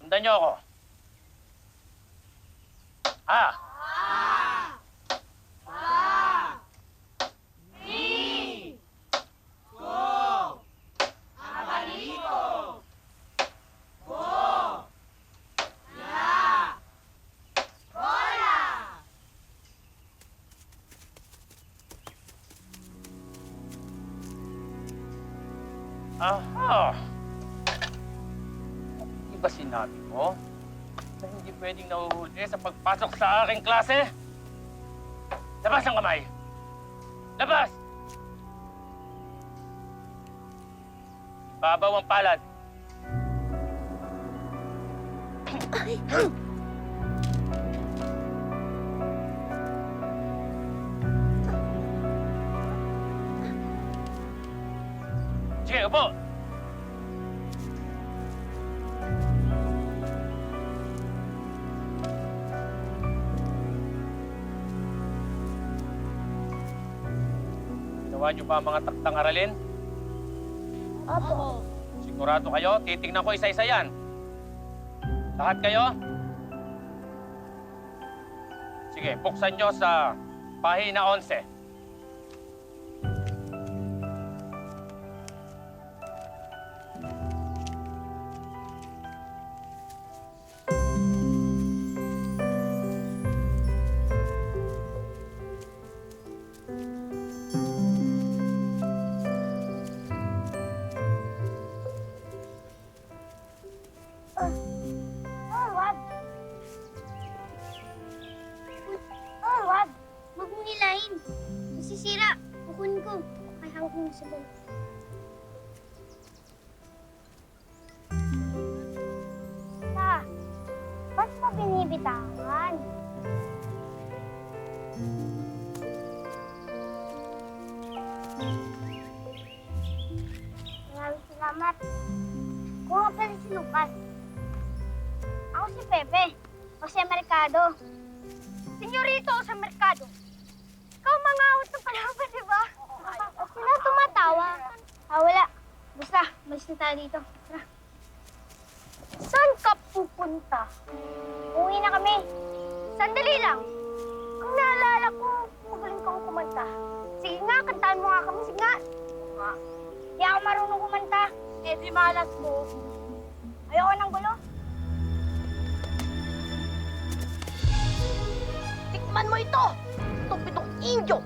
Sundan niyo ako. Ah! Aha! Di ba sinabi ko na hindi pwedeng nahuhuli sa pagpasok sa aking klase? Labas ang kamay! Labas! Ibabaw ang palad. Sige, upo! Ginawa niyo ba ang mga taktang aralin? Opo. Sigurado kayo? Titingnan ko isa-isa yan. Lahat kayo? Sige, buksan niyo sa pahina 11. Wag. Wag. Wag mo nilahin. Masisira. Kukunin ko. Ay, hawak mo sa bal. Ba't mo binibitawan? Maraming salamat. Kung nga pala si Lucas. Ako si Pepe. Jose Mercado. Senyorito sa Mercado. Ikaw mangawat ng palaban, di ba? Sino tumatawa? Wala. Basta, malis na tayo dito. Tara. Saan ka pupunta? Uwi na kami. Sandali lang. Kung naalala ko, magaling kang kumanta. Sige nga, kantaan mo nga kami. Sige nga. Hindi ako marunong kumanta. Eh, di malas mo. Ayoko ng gulo. Tikman mo ito! Itong pitong indio!